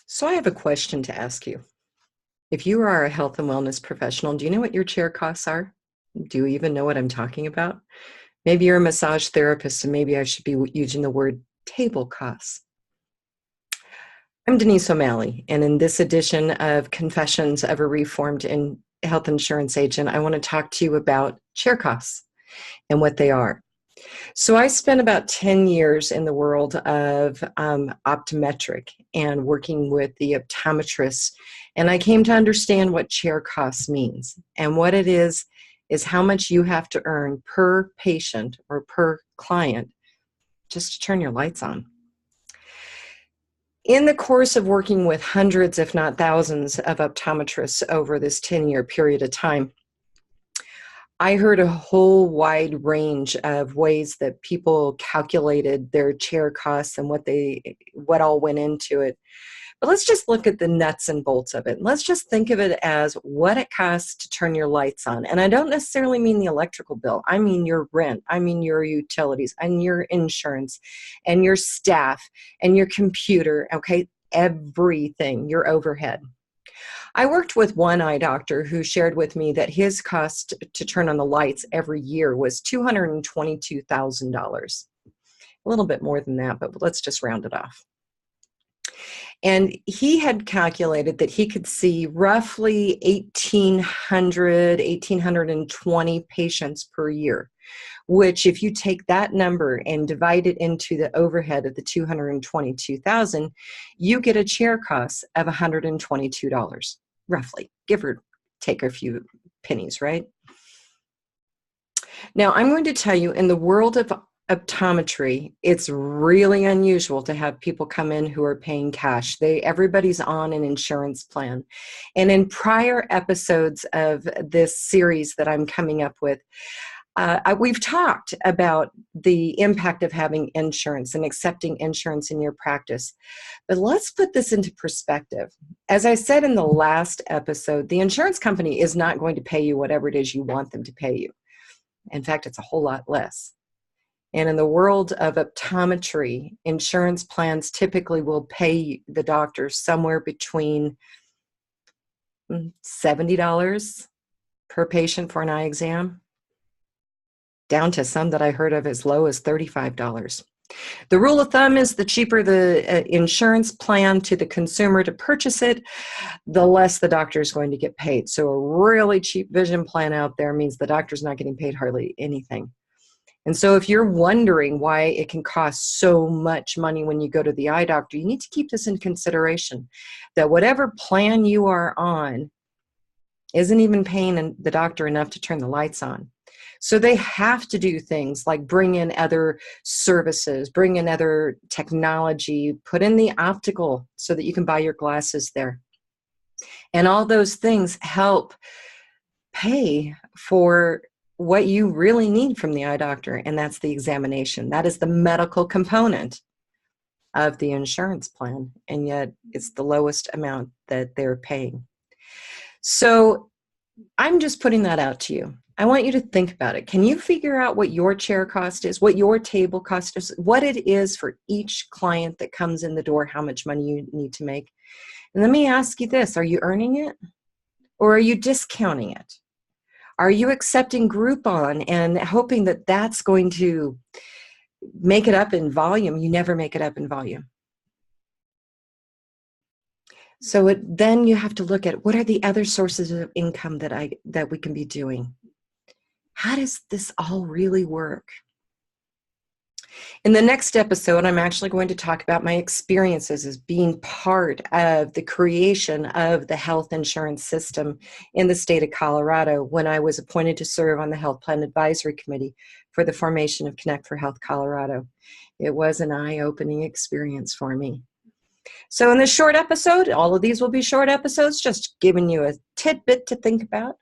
So I have a question to ask you. If you are a health and wellness professional, do you know what your chair costs are? Do you even know what I'm talking about? Maybe you're a massage therapist and maybe I should be using the word table costs. I'm Denise O'Malley, and in this edition of Confessions of a Reformed Health Insurance Agent, I want to talk to you about chair costs and what they are. So I spent about 10 years in the world of optometric and working with the optometrists, and I came to understand what chair costs means. And what it is how much you have to earn per patient or per client just to turn your lights on. In the course of working with hundreds, if not thousands, of optometrists over this 10-year period of time, I heard a whole wide range of ways that people calculated their chair costs and what all went into it. But let's just look at the nuts and bolts of it. Let's just think of it as what it costs to turn your lights on. And I don't necessarily mean the electrical bill. I mean your rent. I mean your utilities and your insurance and your staff and your computer, okay? Everything, your overhead. I worked with one eye doctor who shared with me that his cost to turn on the lights every year was $222,000. A little bit more than that, but let's just round it off. And he had calculated that he could see roughly 1,820 patients per year, which if you take that number and divide it into the overhead of the 222,000, you get a chair cost of $122, roughly, give or take a few pennies, right? Now, I'm going to tell you, in the world of optometry, it's really unusual to have people come in who are paying cash. Everybody's on an insurance plan. And in prior episodes of this series that I'm coming up with, we've talked about the impact of having insurance and accepting insurance in your practice. But let's put this into perspective. As I said in the last episode, the insurance company is not going to pay you whatever it is you want them to pay you. In fact, it's a whole lot less. And in the world of optometry, insurance plans typically will pay the doctor somewhere between $70 per patient for an eye exam, down to some that I heard of as low as $35. The rule of thumb is the cheaper the insurance plan to the consumer to purchase it, the less the doctor is going to get paid. So a really cheap vision plan out there means the doctor's not getting paid hardly anything. And so if you're wondering why it can cost so much money when you go to the eye doctor, you need to keep this in consideration, that whatever plan you are on isn't even paying the doctor enough to turn the lights on. So they have to do things like bring in other services, bring in other technology, put in the optical so that you can buy your glasses there. And all those things help pay for what you really need from the eye doctor, and that's the examination. That is the medical component of the insurance plan, and yet it's the lowest amount that they're paying. So I'm just putting that out to you. I want you to think about it. Can you figure out what your chair cost is, what your table cost is, what it is for each client that comes in the door, how much money you need to make? And let me ask you this, are you earning it or are you discounting it? Are you accepting Groupon and hoping that that's going to make it up in volume? You never make it up in volume. So then you have to look at what are the other sources of income that we can be doing. How does this all really work? In the next episode, I'm actually going to talk about my experiences as being part of the creation of the health insurance system in the state of Colorado when I was appointed to serve on the Health Plan Advisory Committee for the formation of Connect for Health Colorado. It was an eye-opening experience for me. So in this short episode, all of these will be short episodes, just giving you a tidbit to think about.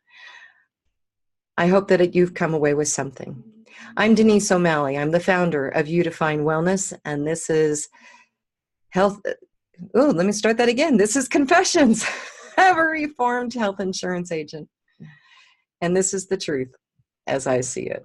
I hope that you've come away with something. I'm Denise O'Malley. I'm the founder of You Define Wellness, and this is health. Oh, let me start that again. This is Confessions of a Reformed Health Insurance Agent. And this is the truth as I see it.